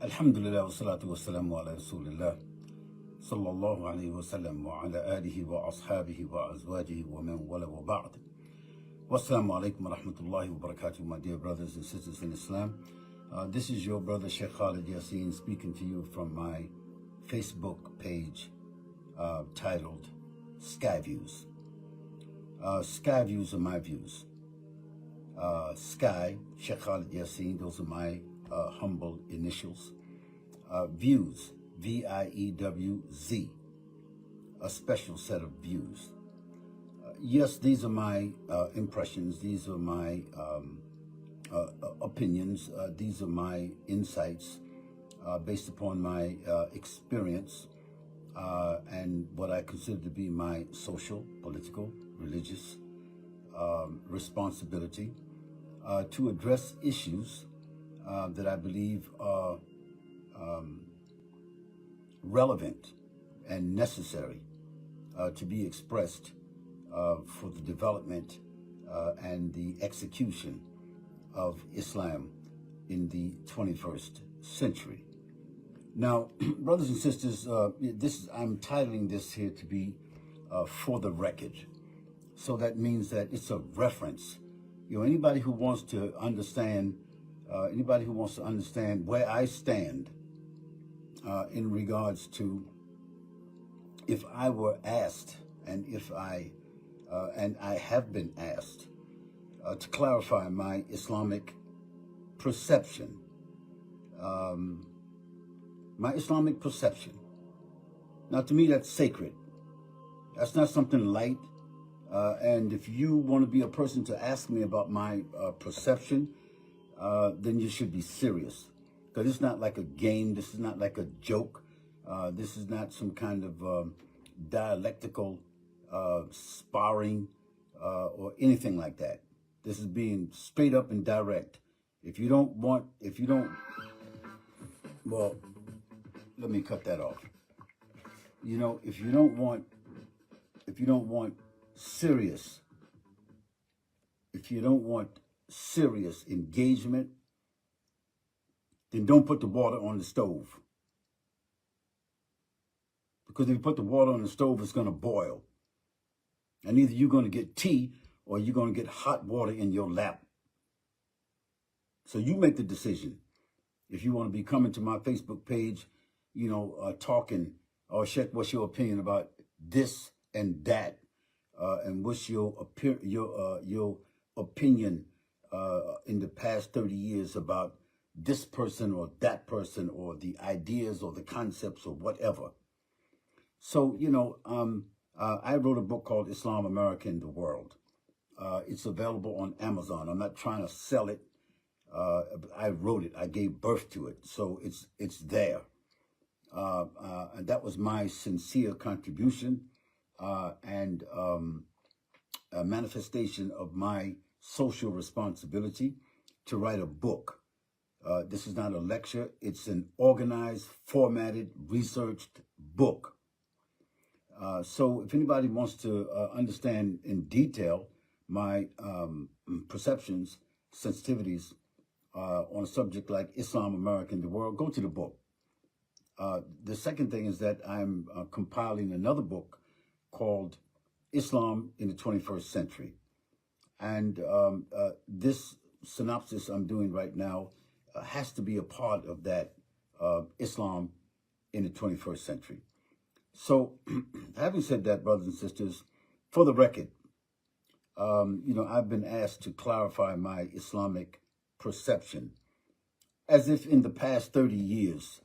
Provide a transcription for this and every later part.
Alhamdulillah wa salatu wa salamu ala Rasulillah sallallahu alayhi wa sallam wa ala alihi wa ashabihi wa azwajihi wa man wala wa ba'd. Wassalamu alaikum wa rahmatullahi wa barakatuh, my dear brothers and sisters in Islam. This is your brother Sheikh Khalid Yassin speaking to you from my Facebook page titled Sky Views. Sky Views are my views. Sky, Sheikh Khalid Yassin, those are my humble initials. Views, V-I-E-W-Z, a special set of views. Yes, these are my impressions, these are my opinions, these are my insights based upon my experience and what I consider to be my social, political, religious responsibility to address issues that I believe are relevant and necessary to be expressed for the development and the execution of Islam in the 21st century. Now, brothers and sisters, I'm titling this here to be for the record. So that means that it's a reference. You know, anybody who wants to understand where I stand in regards to if I were asked and I have been asked to clarify my Islamic perception. My Islamic perception. Now, to me, that's sacred. That's not something light. And if you want to be a person to ask me about my perception, then you should be serious. Because it's not like a game. This is not like a joke. This is not some kind of dialectical sparring or anything like that. This is being straight up and direct. Well, let me cut that off. You know, if you don't want serious engagement, then don't put the water on the stove. Because if you put the water on the stove, it's going to boil. And either you're going to get tea or you're going to get hot water in your lap. So you make the decision. If you want to be coming to my Facebook page, you know, talking, or Sheikh, what's your opinion about this and that? And what's your opinion in the past 30 years about this person or that person or the ideas or the concepts or whatever. So, you know, I wrote a book called Islam, America, and the World. It's available on Amazon. I'm not trying to sell it. I wrote it. I gave birth to it. So it's there. And that was my sincere contribution and a manifestation of my social responsibility to write a book. This is not a lecture. It's an organized, formatted, researched book. So if anybody wants to understand in detail my perceptions, sensitivities on a subject like Islam, America, and the World, go to the book. The second thing is that I'm compiling another book called Islam in the 21st Century. And this synopsis I'm doing right now has to be a part of that Islam in the 21st century. So having said that, brothers and sisters, for the record, you know, I've been asked to clarify my Islamic perception as if in the past 30 years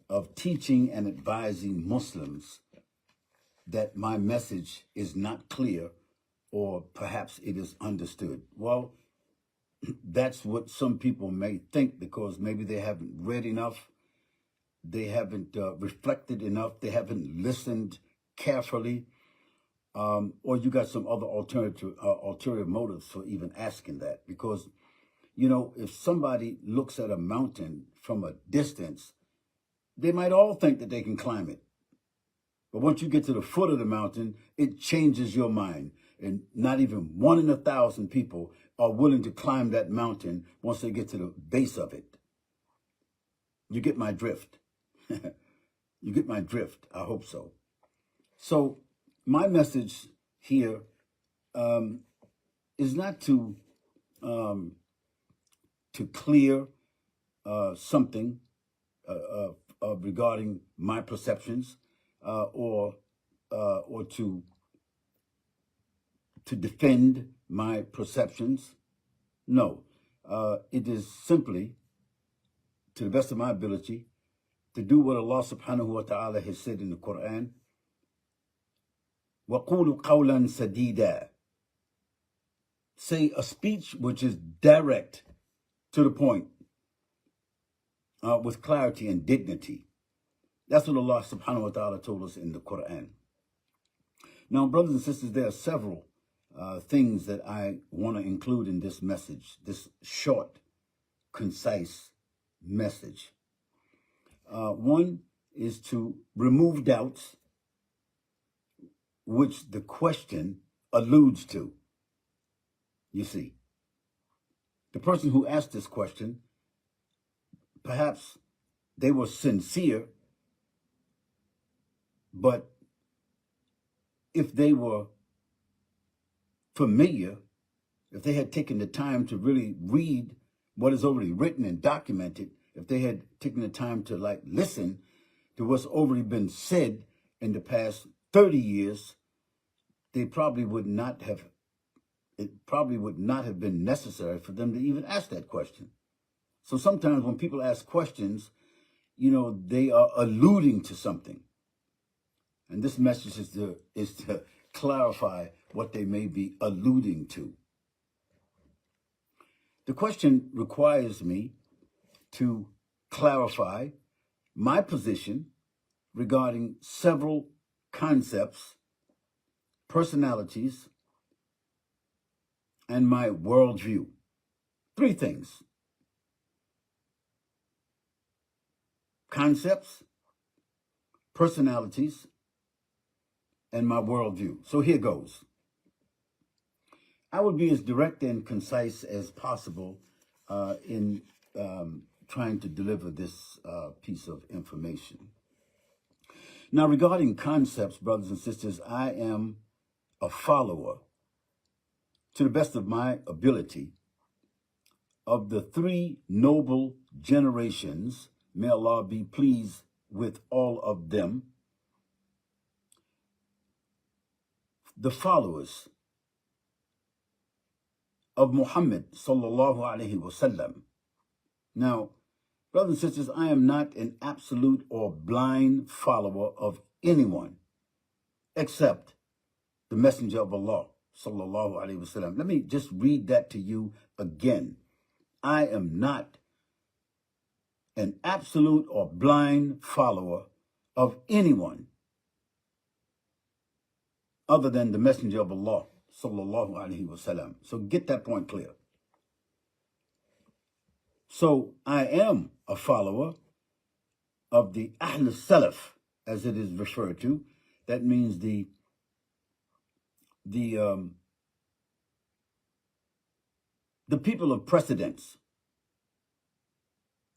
of teaching and advising Muslims that my message is not clear or perhaps it is understood. Well, that's what some people may think because maybe they haven't read enough, they haven't reflected enough, they haven't listened carefully, or you got some other ulterior motives for even asking that. Because, you know, if somebody looks at a mountain from a distance, they might all think that they can climb it. But once you get to the foot of the mountain, it changes your mind. And not even 1 in 1,000 people are willing to climb that mountain once they get to the base of it. You get my drift. You get my drift. I hope so. So my message here is not to clear something regarding my perceptions or to defend my perceptions. No, it is simply, to the best of my ability, to do what Allah subhanahu wa ta'ala has said in the Quran. وَقُولُوا قَوْلًا سَدِيدًا. Say a speech which is direct, to the point, with clarity and dignity. That's what Allah subhanahu wa ta'ala told us in the Quran. Now, brothers and sisters, there are several things that I want to include in this message, this short, concise message. One is to remove doubts, which the question alludes to. You see, the person who asked this question, perhaps they were sincere, but if they were familiar, if they had taken the time to really read what is already written and documented, if they had taken the time to listen to what's already been said in the past 30 years, it probably would not have been necessary for them to even ask that question. So sometimes when people ask questions, they are alluding to something. And this message is to clarify what they may be alluding to. The question requires me to clarify my position regarding several concepts, personalities, and my worldview. 3 things: concepts, personalities, and my worldview. So here goes. I will be as direct and concise as possible in trying to deliver this piece of information. Now, regarding concepts, brothers and sisters, I am a follower, to the best of my ability, of the 3 noble generations. May Allah be pleased with all of them. The followers of Muhammad sallallahu alaihi wasallam. Now, brothers and sisters, I am not an absolute or blind follower of anyone except the Messenger of Allah sallallahu alaihi wasallam. Let me just read that to you again. I am not an absolute or blind follower of anyone other than the Messenger of Allah sallallahu alaihi wasallam. So get that point clear. So I am a follower of the Ahl Salaf, as it is referred to. That means the people of precedence.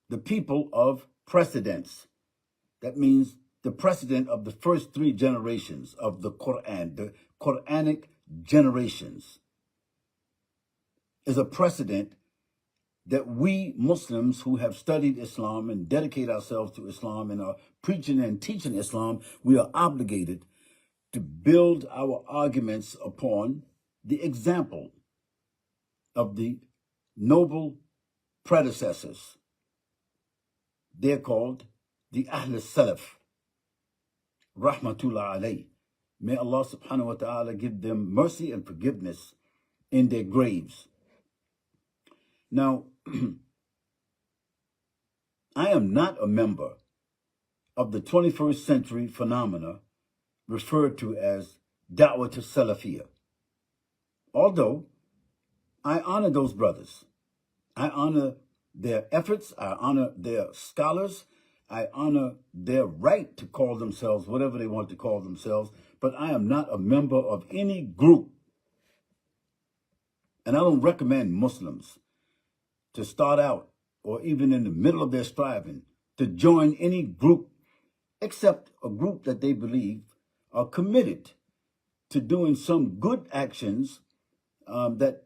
The people of precedence. That means the precedent of the first 3 generations of the Quran, the Quranic generations, is a precedent that we Muslims who have studied Islam and dedicate ourselves to Islam and are preaching and teaching Islam, we are obligated to build our arguments upon the example of the noble predecessors. They're called the Ahl Salaf, rahmatullah alayh. May Allah subhanahu wa ta'ala give them mercy and forgiveness in their graves. Now, I am not a member of the 21st century phenomena referred to as Da'wat al-Salafiyah. Although I honor those brothers, I honor their efforts, I honor their scholars, I honor their right to call themselves whatever they want to call themselves, but I am not a member of any group. And I don't recommend Muslims to start out, or even in the middle of their striving, to join any group except a group that they believe are committed to doing some good actions that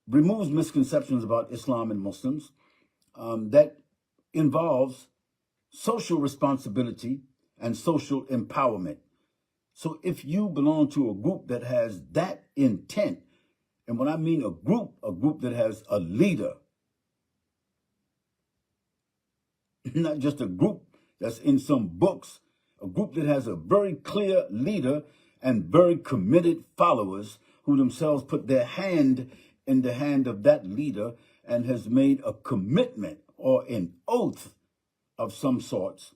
removes misconceptions about Islam and Muslims, that involves social responsibility and social empowerment. So if you belong to a group that has that intent, and when I mean a group that has a leader, not just a group that's in some books, a group that has a very clear leader and very committed followers who themselves put their hand in the hand of that leader and has made a commitment or an oath of some sorts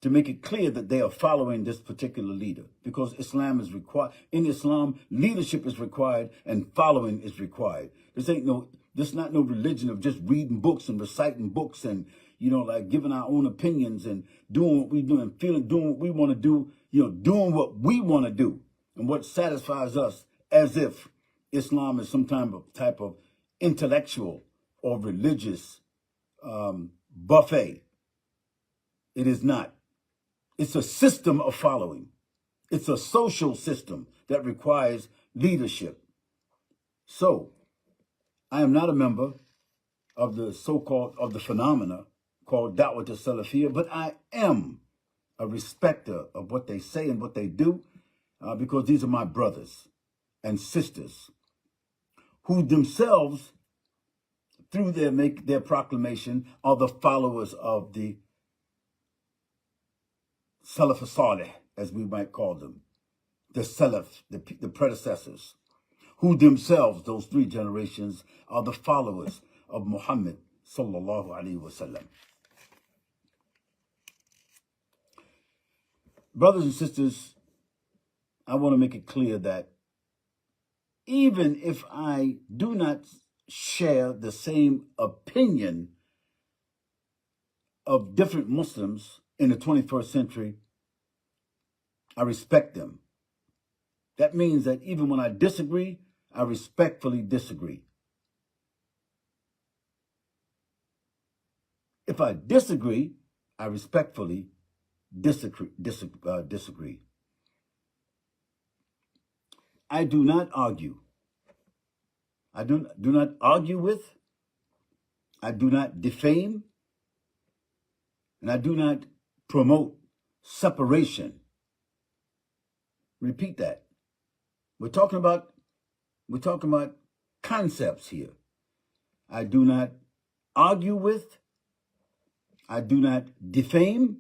to make it clear that they are following this particular leader, because Islam is required. In Islam, leadership is required and following is required. This is not no religion of just reading books and reciting books and, like giving our own opinions and doing what we do and doing what we want to do, doing what we want to do and what satisfies us, as if Islam is some type of intellectual or religious buffet. It is not. It's a system of following. It's a social system that requires leadership. So, I am not a member of the of the phenomena called Da'wat al-Salafiyya, but I am a respecter of what they say and what they do, because these are my brothers and sisters who themselves, through their proclamation, are the followers of the Salaf Salih, as we might call them, the Salaf, the predecessors, who themselves, those three generations, are the followers of Muhammad sallallahu alaihi wasallam. Brothers and sisters, I want to make it clear that even if I do not share the same opinion of different Muslims in the 21st century, I respect them. That means that even when I disagree, I respectfully disagree. If I disagree, I respectfully disagree. I do not argue. I do not argue with, I do not defame, and I do not promote separation. Repeat that. We're talking about concepts here. I do not argue with, I do not defame,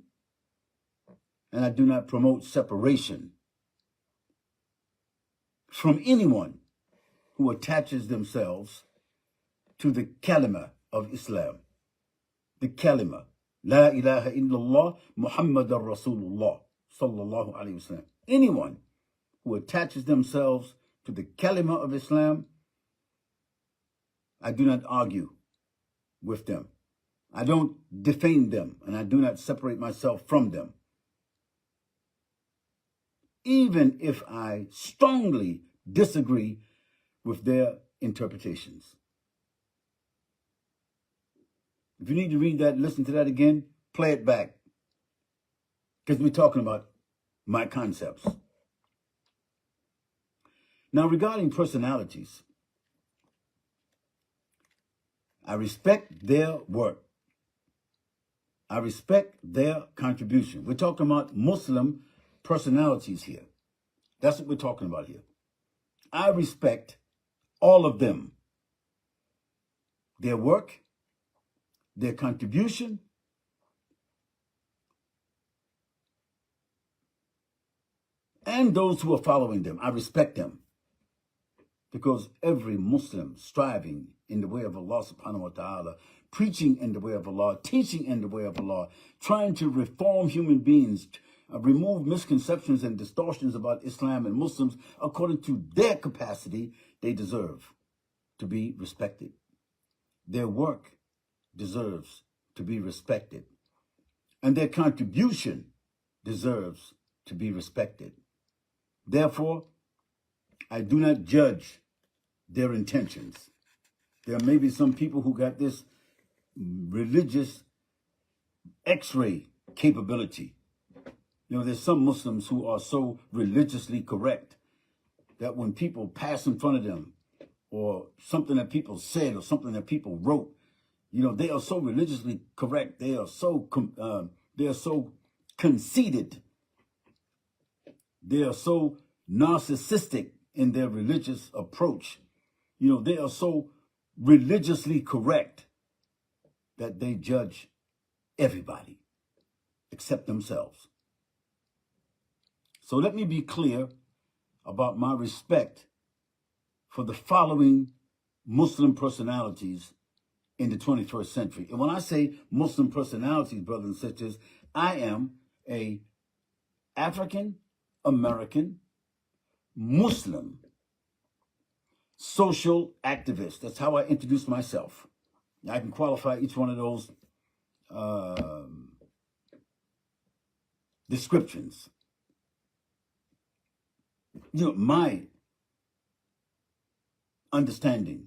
and I do not promote separation from anyone who attaches themselves to the kalima of Islam. The kalima, La ilaha illallah Muhammadur Rasulullah sallallahu alayhi wasallam. Anyone who attaches themselves to the kalima of Islam, I do not argue with them. I don't defame them, and I do not separate myself from them, even if I strongly disagree with their interpretations. If you need to read that, listen to that again, play it back, because we're talking about my concepts. Now, regarding personalities, I respect their work. I respect their contribution. We're talking about Muslim personalities here. That's what we're talking about here. I respect all of them, their work, their contribution, and those who are following them. I respect them, because every Muslim striving in the way of Allah subhanahu wa ta'ala, preaching in the way of Allah, teaching in the way of Allah, trying to reform human beings, remove misconceptions and distortions about Islam and Muslims according to their capacity, they deserve to be respected. Their work deserves to be respected. And their contribution deserves to be respected. Therefore, I do not judge their intentions. There may be some people who got this religious X-ray capability. You know, there's some Muslims who are so religiously correct that when people pass in front of them, or something that people said, or something that people wrote, you know, they are so religiously correct. They are so conceited. They are so narcissistic in their religious approach. You know, they are so religiously correct that they judge everybody except themselves. So let me be clear about my respect for the following Muslim personalities in the 21st century. And when I say Muslim personalities, brothers and sisters, I am a African American Muslim social activist. That's how I introduce myself. I can qualify each one of those descriptions. You know, my understanding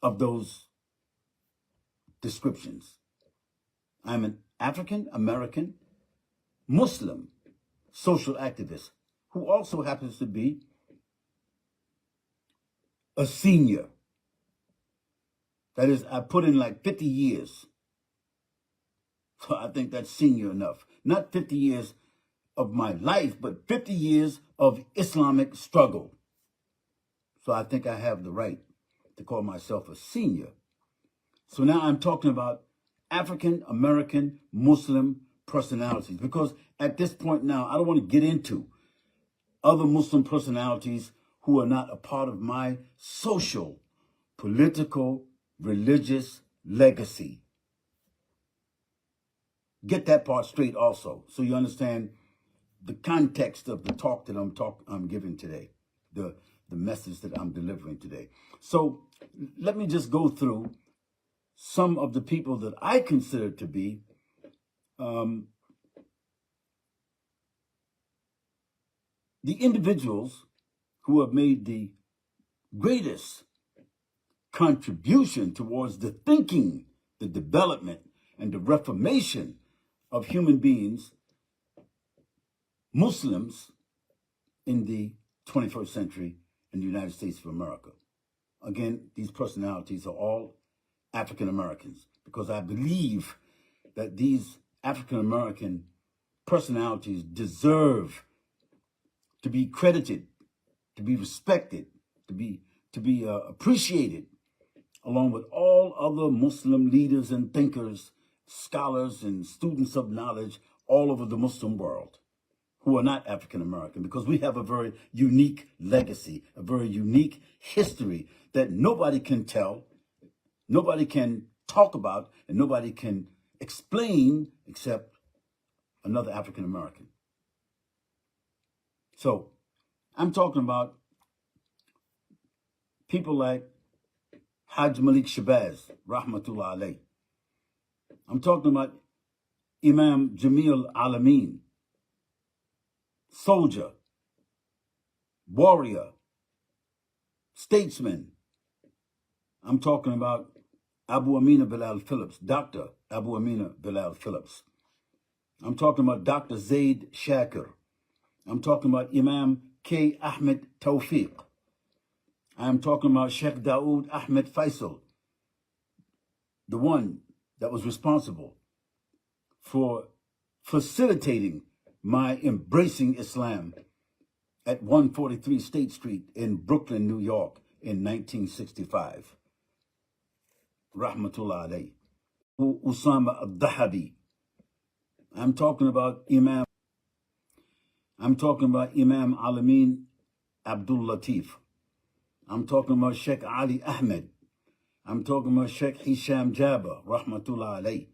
of those descriptions. I'm an African American Muslim social activist who also happens to be a senior. That is, I put in like 50 years. So I think that's senior enough. Not 50 years of my life, but 50 years of Islamic struggle. So I think I have the right to call myself a senior. So now I'm talking about African American Muslim personalities, because at this point now, I don't want to get into other Muslim personalities who are not a part of my social, political, religious legacy. Get that part straight also, so you understand the context of the talk that I'm giving today, the message that I'm delivering today. So let me just go through some of the people that I consider to be the individuals who have made the greatest contribution towards the thinking, the development, and the reformation of human beings, Muslims, in the 21st century in the United States of America. Again, these personalities are all African Americans, because I believe that these African American personalities deserve to be credited, to be respected, to be appreciated, along with all other Muslim leaders and thinkers, scholars and students of knowledge all over the Muslim world who are not African American, because we have a very unique legacy, a very unique history that nobody can tell, nobody can talk about, and nobody can explain except another African American. So I'm talking about people like Hajj Malik Shabazz, rahmatullah alayh. I'm talking about Imam Jamil Alameen, soldier, warrior, statesman. I'm talking about Abu Amina Bilal Phillips, Dr. Abu Amina Bilal Phillips. I'm talking about Dr. Zaid Shakir. I'm talking about Imam K. Ahmed Tawfiq. I'm talking about Sheikh Dawood Ahmed Faisal, the one that was responsible for facilitating my embracing Islam at 143 State Street in Brooklyn, New York in 1965. Rahmatullah alayh. Usama al-Dahabi. I'm talking about Imam Alameen Abdul Latif. I'm talking about Sheikh Ali Ahmed. I'm talking about Sheikh Hisham Jabba, rahmatullah alayh.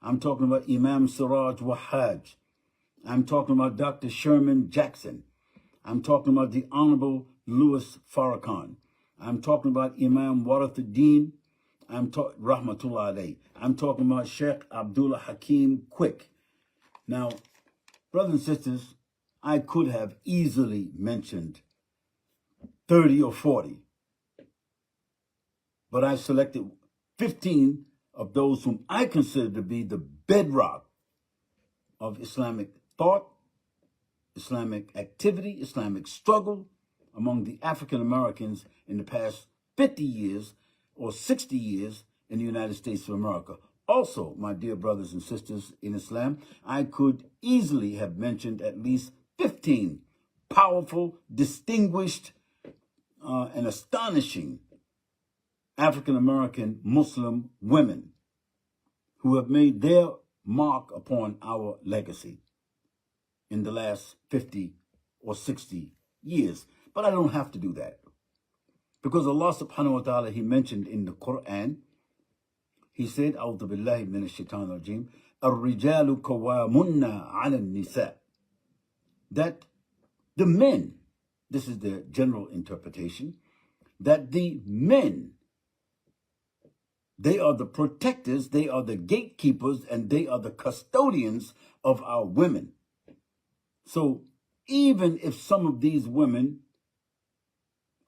I'm talking about Imam Siraj Wahaj. I'm talking about Dr. Sherman Jackson. I'm talking about the Honorable Louis Farrakhan. I'm talking about Imam Warathuddin. Rahmatullah alayh. I'm talking about Sheikh Abdullah Hakim Quick. Now, brothers and sisters, I could have easily mentioned 30 or 40, but I selected 15 of those whom I consider to be the bedrock of Islamic thought, Islamic activity, Islamic struggle among the African Americans in the past 50 years or 60 years in the United States of America. Also, my dear brothers and sisters in Islam, I could easily have mentioned at least 15 powerful, distinguished, and astonishing African American Muslim women who have made their mark upon our legacy in the last 50 or 60 years. But I don't have to do that. Because Allah subhanahu wa ta'ala, He mentioned in the Quran, He said, A'udhu billahi minash shaitanir rajim, Ar-rijalu kawamunna 'ala an-nisa. That the men, this is the general interpretation, that the men, they are the protectors, they are the gatekeepers, and they are the custodians of our women. So even if some of these women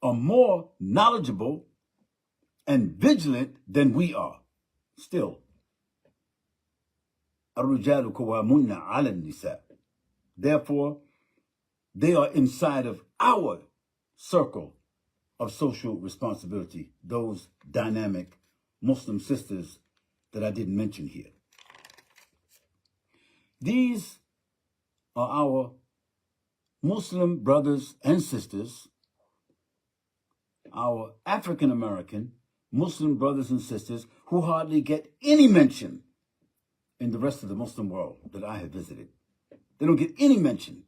are more knowledgeable and vigilant than we are, still, الرجال قوامون على النساء. Therefore, they are inside of our circle of social responsibility, those dynamic Muslim sisters that I didn't mention here. These are our Muslim brothers and sisters, our African American Muslim brothers and sisters who hardly get any mention in the rest of the Muslim world that I have visited. They don't get any mention.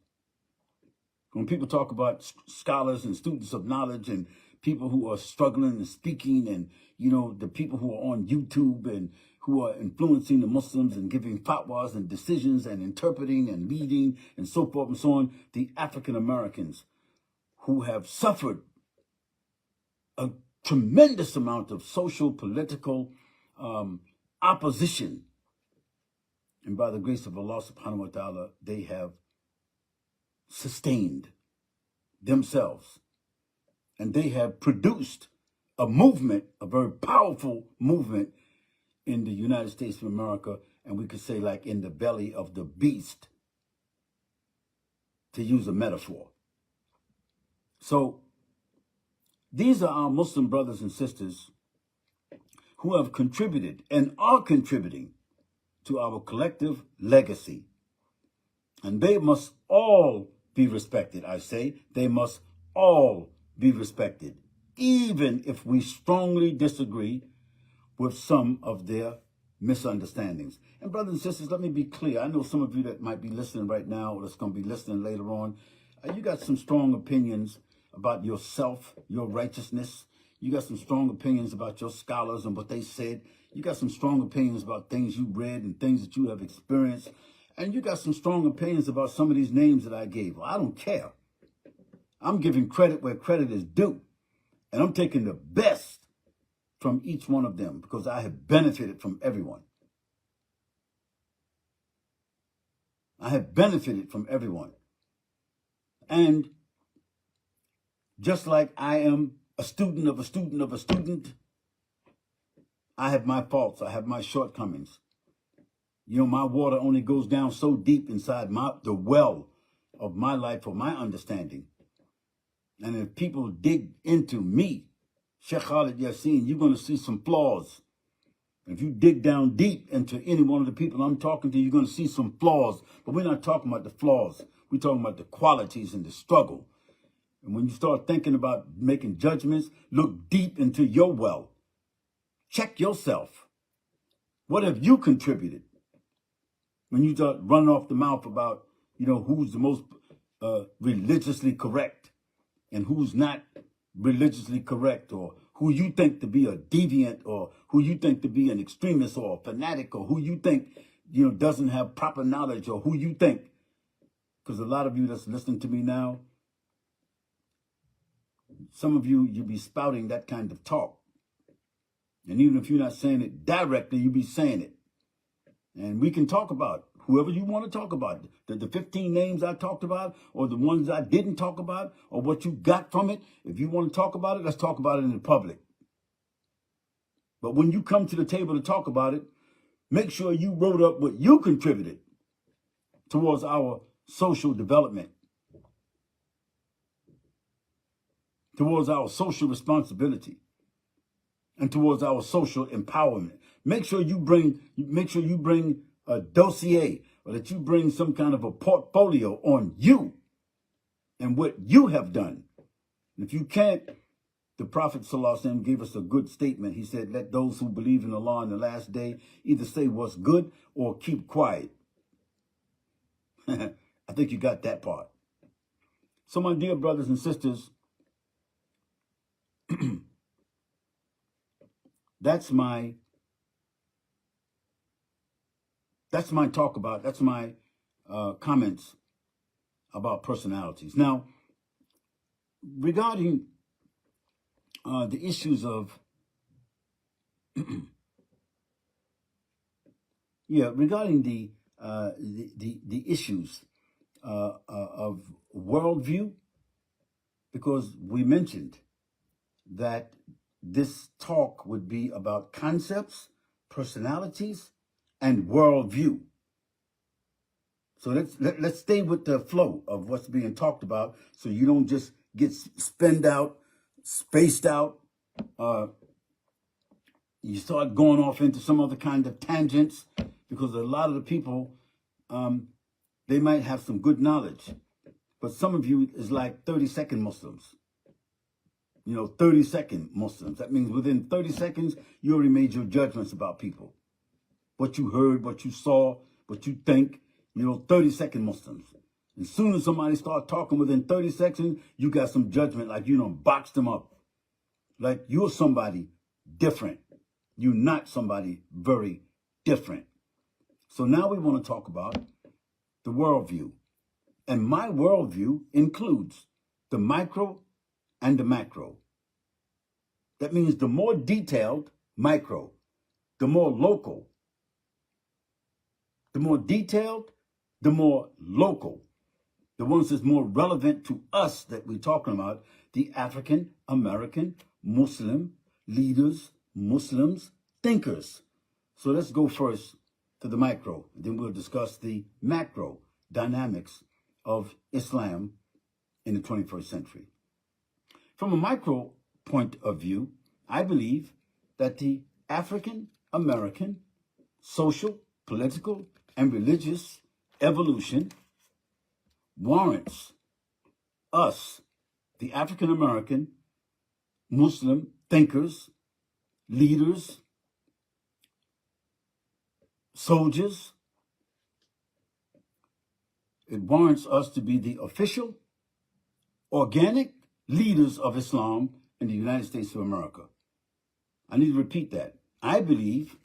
When people talk about scholars and students of knowledge and people who are struggling and speaking and, you know, the people who are on YouTube and who are influencing the Muslims and giving fatwas and decisions and interpreting and leading and so forth and so on, the African Americans who have suffered a tremendous amount of social, political opposition. And by the grace of Allah subhanahu wa ta'ala, they have sustained themselves. And they have produced a movement, a very powerful movement in the United States of America, and we could say like in the belly of the beast, to use a metaphor. So these are our Muslim brothers and sisters who have contributed and are contributing to our collective legacy. And they must all be respected, I say. They must all be respected, even if we strongly disagree with some of their misunderstandings. And brothers and sisters, let me be clear. I know some of you that might be listening right now or that's going to be listening later on. You got some strong opinions about yourself, your righteousness. You got some strong opinions about your scholars and what they said. You got some strong opinions about things you read and things that you have experienced. And you got some strong opinions about some of these names that I gave. Well, I don't care. I'm giving credit where credit is due. And I'm taking the best from each one of them because I have benefited from everyone. I have benefited from everyone. And just like I am a student of a student of a student, I have my faults. I have my shortcomings. You know, my water only goes down so deep inside the well of my life or my understanding. And if people dig into me, Sheikh Khalid Yassin, you're going to see some flaws. If you dig down deep into any one of the people I'm talking to, you're going to see some flaws. But we're not talking about the flaws. We're talking about the qualities and the struggle. And when you start thinking about making judgments, look deep into your well. Check yourself. What have you contributed? When you start running off the mouth about, you know, who's the most religiously correct and who's not religiously correct, or who you think to be a deviant, or who you think to be an extremist or a fanatic, or who you think, you know, doesn't have proper knowledge, or who you think, because a lot of you that's listening to me now, some of you be spouting that kind of talk. And even if you're not saying it directly, you be saying it. And we can talk about whoever you want to talk about. The 15 names I talked about, or the ones I didn't talk about, or what you got from it. If you want to talk about it, let's talk about it in the public. But when you come to the table to talk about it, Make sure you wrote up what you contributed towards our social development, towards our social responsibility, and towards our social empowerment. Make sure you bring a dossier, or that you bring some kind of a portfolio on you and what you have done. And if you can't, the Prophet ﷺ gave us a good statement. He said, let those who believe in Allah in the last day either say what's good or keep quiet. I think you got that part. So my dear brothers and sisters, that's my talk about, that's my comments about personalities. Now, regarding the issues of, regarding the issues of worldview, because we mentioned that this talk would be about concepts, personalities, and worldview. So let's stay with the flow of what's being talked about, so you don't just get spaced out. You start going off into some other kind of tangents, because a lot of the people, they might have some good knowledge, but some of you is like 30-second Muslims. 30-second Muslims. That means within 30 seconds, you already made your judgments about people. What you heard, what you saw, what you think, 30-second Muslims. As soon as somebody starts talking within 30 seconds, you got some judgment, like you done boxed them up. Like you're somebody different. You're not somebody very different. So now we want to talk about the worldview. And my worldview includes the micro and the macro. That means the more detailed, micro. The more local. The more detailed, the more local. The ones that's more relevant to us that we're talking about, the African American Muslim leaders, Muslims, thinkers. So let's go first to the micro. Then we'll discuss the macro dynamics of Islam in the 21st century. From a micro point of view, I believe that the African American social, political, and religious evolution warrants us, the African American Muslim thinkers, leaders, soldiers. It warrants us to be the official, organic leaders of Islam in the United States of America. I need to repeat that. I believe,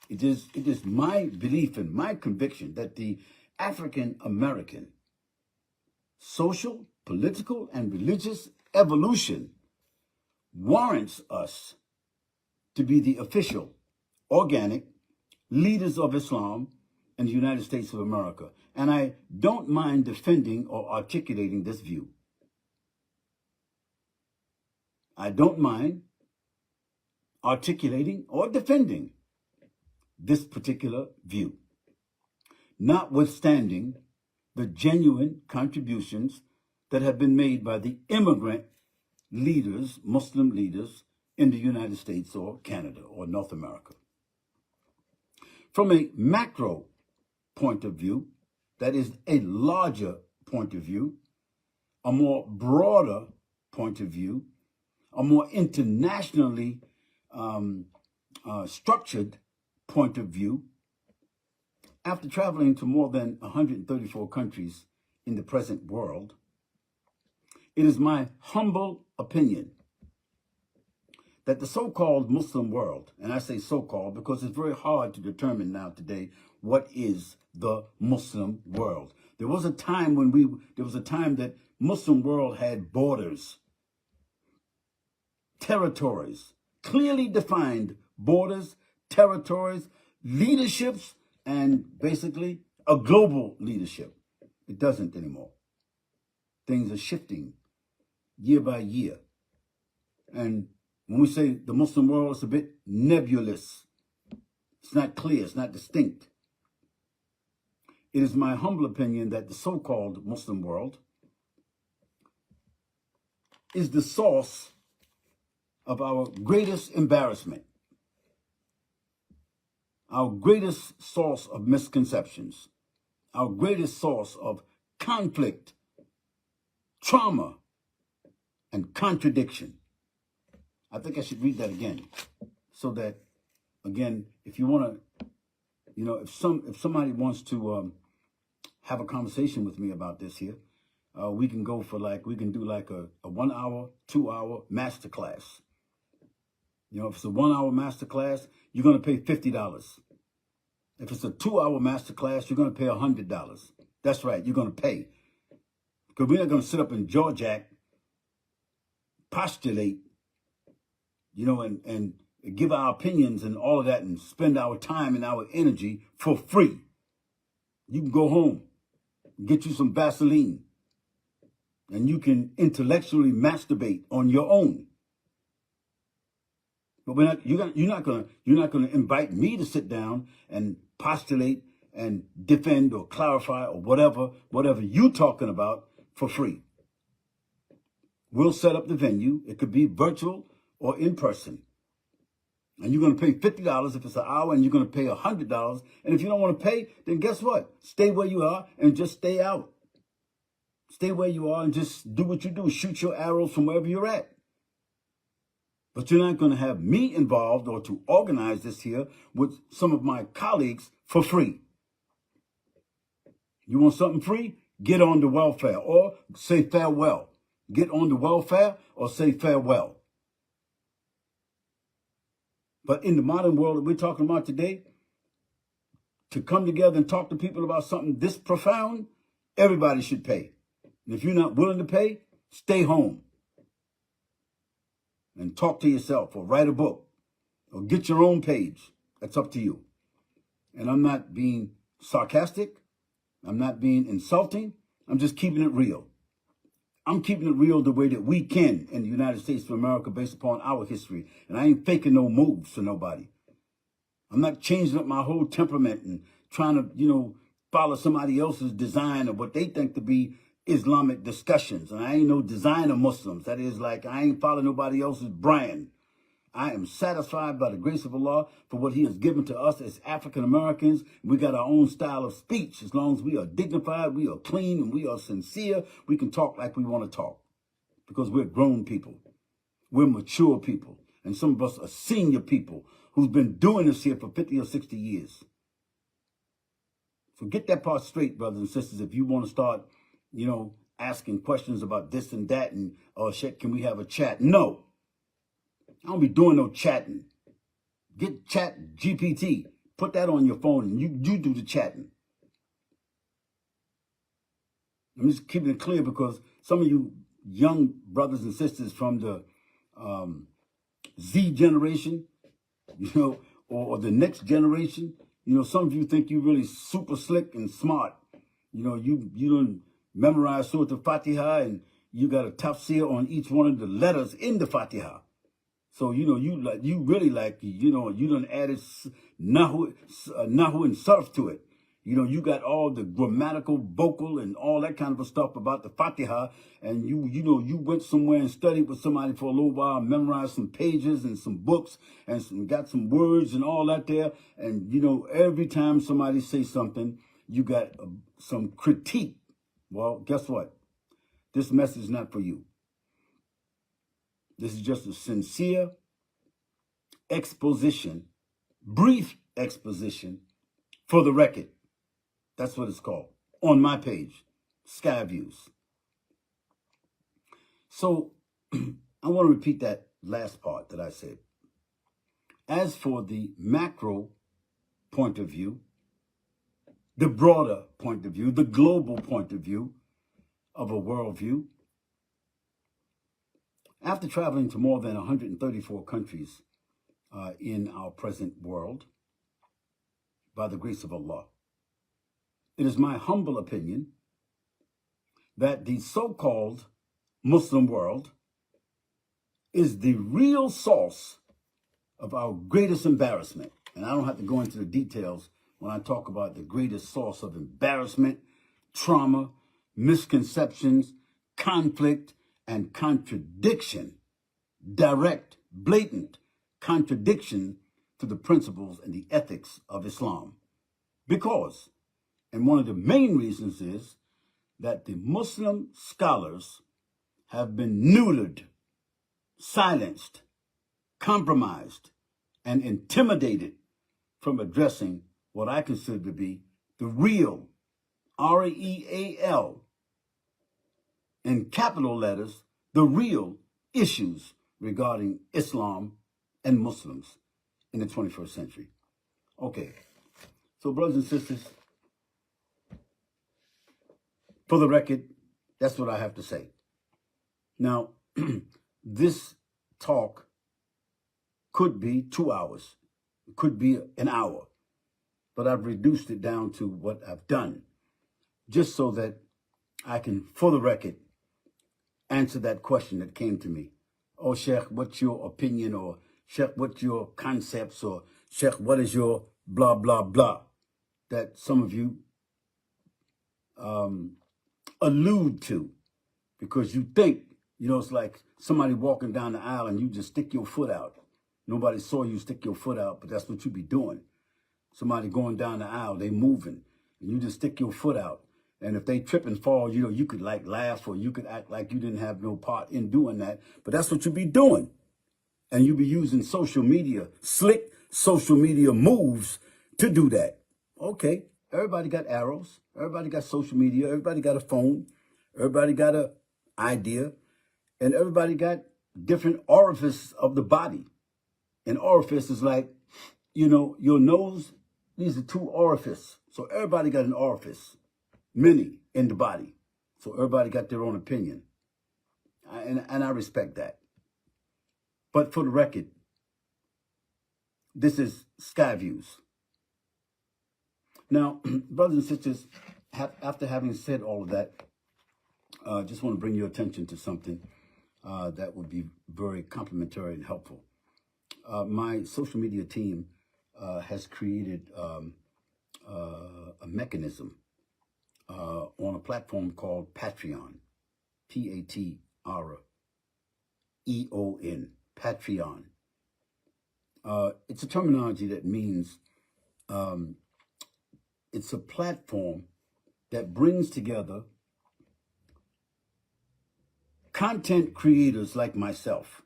it is my belief and my conviction that the African American social, political, and religious evolution warrants us to be the official, organic leaders of Islam in the United States of America. And I don't mind defending or articulating this view. I don't mind articulating or defending this particular view, notwithstanding the genuine contributions that have been made by the immigrant leaders, Muslim leaders in the United States or Canada or North America. From a macro point of view, that is a larger point of view, a more broader point of view, a more internationally structured point of view, after traveling to more than 134 countries in the present world, it is my humble opinion that the so-called Muslim world, and I say so-called because it's very hard to determine now today what is the Muslim world. There was a time that Muslim world had borders, territories, clearly defined borders, territories, leaderships, and basically a global leadership. It doesn't anymore. Things are shifting year by year. And when we say the Muslim world, it's a bit nebulous. It's not clear. It's not distinct. It is my humble opinion that the so-called Muslim world is the source of our greatest embarrassment, our greatest source of misconceptions, our greatest source of conflict, trauma, and contradiction. I think I should read that again, so that, again, if you want to, if somebody wants to have a conversation with me about this here, we can go for we can do like a 1 hour, 2 hour masterclass. If it's a 1 hour masterclass, you're going to pay $50. If it's a 2 hour masterclass, you're going to pay $100. That's right, you're going to pay. Because we're not going to sit up and jaw-jack, postulate, and give our opinions and all of that and spend our time and our energy for free. You can go home, get you some Vaseline, and you can intellectually masturbate on your own. But you're not gonna invite me to sit down and postulate and defend or clarify or whatever you're talking about for free. We'll set up the venue. It could be virtual or in person. And you're going to pay $50 if it's an hour, and you're going to pay $100. And if you don't want to pay, then guess what? Stay where you are and just stay out. Stay where you are and just do what you do. Shoot your arrows from wherever you're at. But you're not going to have me involved or to organize this here with some of my colleagues for free. You want something free? Get on the welfare or say farewell. Get on the welfare or say farewell. But in the modern world that we're talking about today, to come together and talk to people about something this profound, everybody should pay. And if you're not willing to pay, stay home and talk to yourself or write a book or get your own page. That's up to you. And I'm not being sarcastic. I'm not being insulting. I'm just keeping it real. I'm keeping it real the way that we can in the United States of America based upon our history. And I ain't faking no moves for nobody. I'm not changing up my whole temperament and trying to, follow somebody else's design of what they think to be Islamic discussions. And I ain't no designer Muslims. That is, I ain't following nobody else's brand. I am satisfied by the grace of Allah for what he has given to us as African Americans. We got our own style of speech. As long as we are dignified, we are clean, and we are sincere, we can talk like we want to talk. Because we're grown people. We're mature people. And some of us are senior people who's been doing this here for 50 or 60 years. So get that part straight, brothers and sisters, if you want to start, asking questions about this and that and, oh, shit, can we have a chat? No. I don't be doing no chatting. Get Chat GPT. Put that on your phone and you do the chatting. I'm just keeping it clear because some of you young brothers and sisters from the Z generation, or the next generation, some of you think you're really super slick and smart. You don't memorize Surah Al-Fatiha and you got a tafsir on each one of the letters in the Fatiha. So, you really you done added nahu and sarf to it. You got all the grammatical, vocal, and all that kind of stuff about the Fatiha. And you went somewhere and studied with somebody for a little while, memorized some pages and some books and got some words and all that there. And, every time somebody says something, you got some critique. Well, guess what? This message is not for you. This is just a sincere exposition, brief exposition for the record. That's what it's called. On my page, Sky Views. So I want to repeat that last part that I said. As for the macro point of view, the broader point of view, the global point of view of a worldview, after traveling to more than 134 countries in our present world, by the grace of Allah, it is my humble opinion that the so-called Muslim world is the real source of our greatest embarrassment. And I don't have to go into the details when I talk about the greatest source of embarrassment, trauma, misconceptions, conflict, and contradiction. Direct, blatant contradiction to the principles and the ethics of Islam. Because, and one of the main reasons is that the Muslim scholars have been neutered, silenced, compromised, and intimidated from addressing what I consider to be the real, R-E-A-L, in capital letters, the real issues regarding Islam and Muslims in the 21st century. Okay, so brothers and sisters, for the record, that's what I have to say. Now, this talk could be 2 hours, it could be an hour, but I've reduced it down to what I've done, just so that I can, for the record, answer that question that came to me. Oh, Sheikh, what's your opinion? Or Sheikh, what's your concepts? Or Sheikh, what is your blah, blah, blah? That some of you allude to, because you think, it's like somebody walking down the aisle and you just stick your foot out. Nobody saw you stick your foot out, but that's what you be doing. Somebody going down the aisle, they moving, and you just stick your foot out. And if they trip and fall, you could like laugh, or you could act like you didn't have no part in doing that. But that's what you be doing. And you be using social media, slick social media moves to do that. Okay, everybody got arrows. Everybody got social media. Everybody got a phone. Everybody got an idea. And everybody got different orifices of the body. An orifice is like, your nose, these are two orifices. So everybody got an orifice, many in the body. So everybody got their own opinion. And I respect that. But for the record, this is Sky Views. Now, brothers and sisters, after having said all of that, I just want to bring your attention to something that would be very complimentary and helpful. My social media team has created a mechanism on a platform called Patreon, P-A-T-R-E-O-N, Patreon. It's a terminology that means it's a platform that brings together content creators like myself,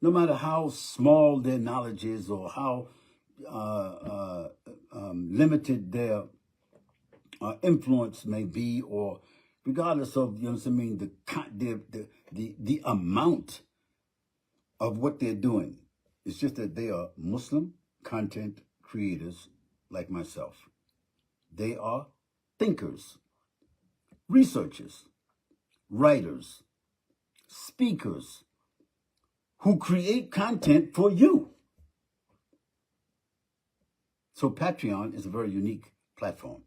no matter how small their knowledge is or how limited their influence may be, or regardless of, the amount of what they're doing. It's just that they are Muslim content creators like myself. They are thinkers, researchers, writers, speakers who create content for you. So Patreon is a very unique platform.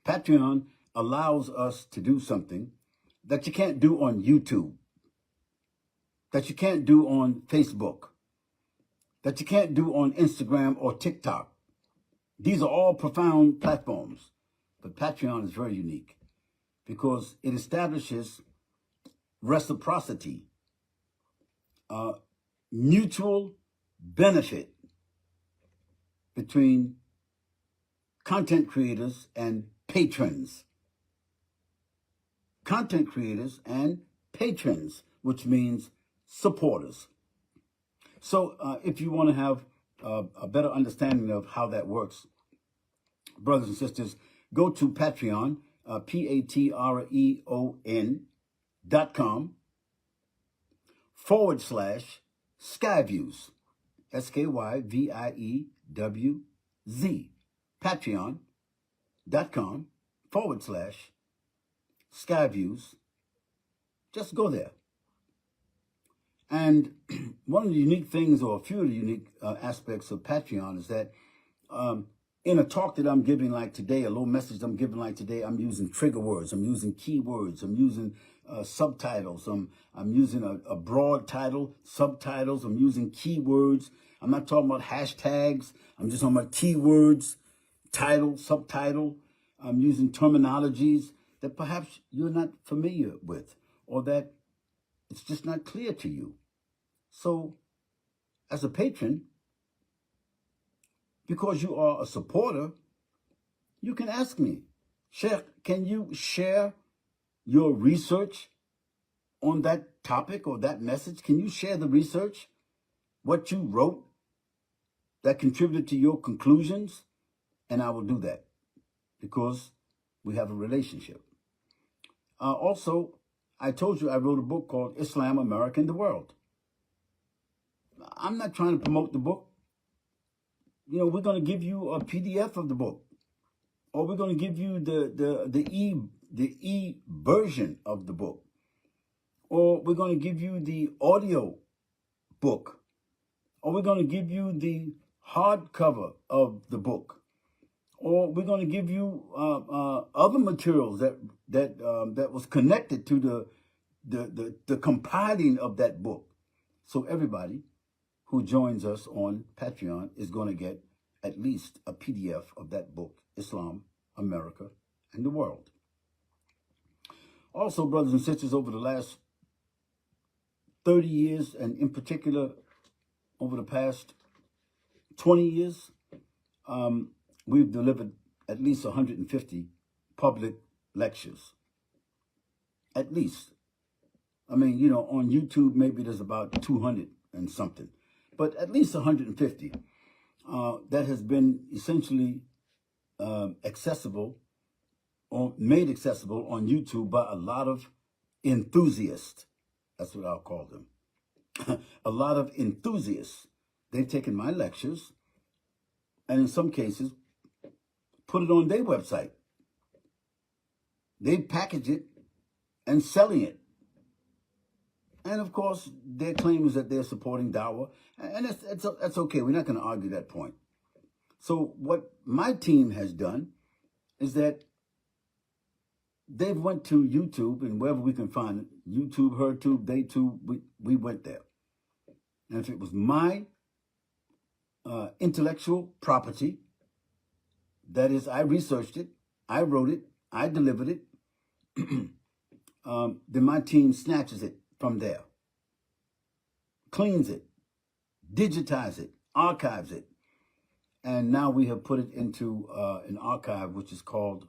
Patreon allows us to do something that you can't do on YouTube, that you can't do on Facebook, that you can't do on Instagram or TikTok. These are all profound platforms, but Patreon is very unique because it establishes reciprocity, mutual benefit between content creators and patrons. Content creators and patrons, which means supporters. So if you want to have a better understanding of how that works, brothers and sisters, go to Patreon, patreon.com/Skyviews, SKYVIEWZ, patreon.com/Skyviews. Just go there. And one of the unique things, or a few of the unique aspects of Patreon, is that in a talk that I'm giving like today, a little message I'm giving like today, I'm using trigger words, I'm using keywords, I'm using subtitles. I'm using a broad title, subtitles. I'm using keywords. I'm not talking about hashtags. I'm just talking about keywords, title, subtitle. I'm using terminologies that perhaps you're not familiar with, or that it's just not clear to you. So, as a patron, because you are a supporter, you can ask me, Sheikh, can you share your research on that topic or that message? Can you share the research, what you wrote that contributed to your conclusions? And I will do that because we have a relationship. Also, I told you I wrote a book called Islam, America, and the World. I'm not trying to promote the book. You know, we're going to give you a PDF of the book, or we're going to give you the e version of the book, or we're going to give you the audio book, or we're going to give you the hardcover of the book, or we're going to give you other materials that was connected to the compiling of that book. So everybody who joins us on Patreon is going to get at least a PDF of that book, Islam, America, and the World. Also, brothers and sisters, over the last 30 years, and in particular over the past 20 years, we've delivered at least 150 public lectures. At least. I mean, you know, on YouTube, maybe there's about 200 and something, but at least 150 that has been essentially accessible or made accessible on YouTube by a lot of enthusiasts. That's what I'll call them. A lot of enthusiasts. They've taken my lectures and in some cases put it on their website. They package it and selling it. And of course, their claim is that they're supporting Dawah, and that's okay. We're not going to argue that point. So what my team has done is that they've went to YouTube, and wherever we can find it, YouTube, HerTube, TheyTube, we went there. And if it was my intellectual property, that is, I researched it, I wrote it, I delivered it, then my team snatches it from there, cleans it, digitize it, archives it, and now we have put it into an archive which is called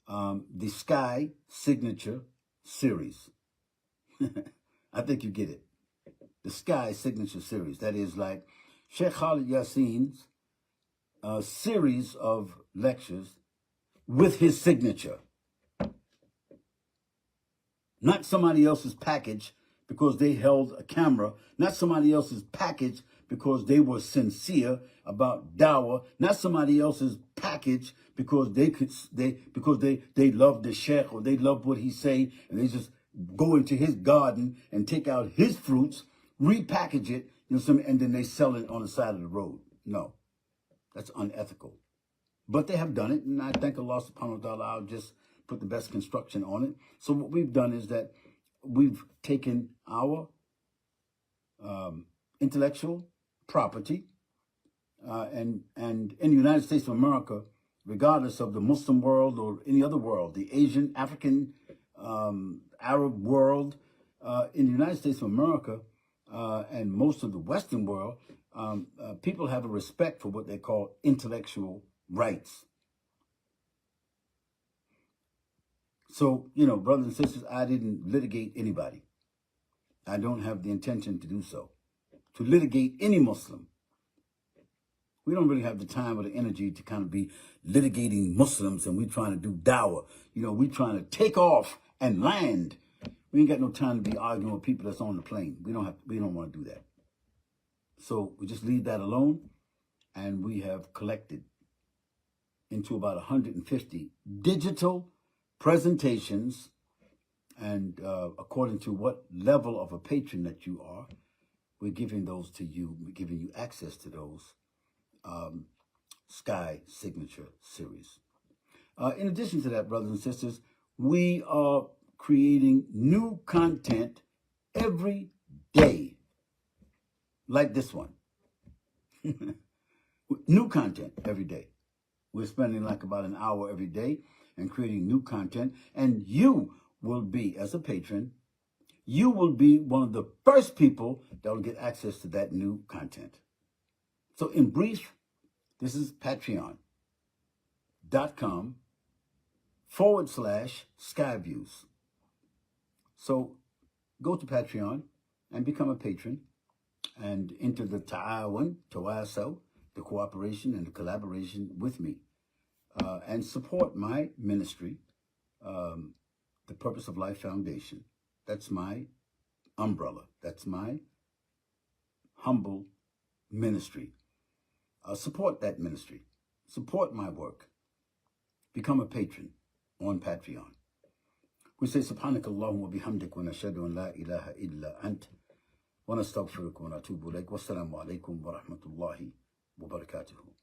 the Sky Signature Series. I think you get it. The Sky Signature Series. That is like Sheikh Khalid Yassin's series of lectures with his signature. Not somebody else's package because they held a camera. Not somebody else's package because they were sincere about Dawah. Not somebody else's package because they loved the sheikh or they loved what he say and they just go into his garden and take out his fruits, repackage it, and then they sell it on the side of the road. No, that's unethical. But they have done it, and I thank Allah subhanahu wa ta'ala. I'll just put the best construction on it. So what we've done is that we've taken our intellectual property and in the United States of America, regardless of the Muslim world or any other world, the Asian, African, Arab world, in the United States of America and most of the Western world, people have a respect for what they call intellectual rights. So, you know, brothers and sisters, I didn't litigate anybody. I don't have the intention to do so, to litigate any Muslim. We don't really have the time or the energy to kind of be litigating Muslims and we're trying to do dawah. You know, we're trying to take off and land. We ain't got no time to be arguing with people that's on the plane. We don't want to do that. So we just leave that alone, and we have collected into about 150 digital presentations, and according to what level of a patron that you are, we're giving those to you. We're giving you access to those Sky Signature Series. In addition to that, brothers and sisters, we are creating new content every day, like this one. New content every day. We're spending like about an hour every day and creating new content. And you will be, as a patron, you will be one of the first people that will get access to that new content. So in brief, this is patreon.com/Skyviews. So go to Patreon and become a patron and enter the tawasaw, the cooperation and the collaboration with me, and support my ministry, the Purpose of Life Foundation. That's my umbrella. That's my humble ministry. Support that ministry. Support my work. Become a patron on Patreon. We say Subhanaka Allahumma bihamdik wa nashhadu an la ilaha illa ant wa nastaghfiruka wa natubu ilayk. Wassalamu alaikum wa rahmatullahi wa barakatuhu.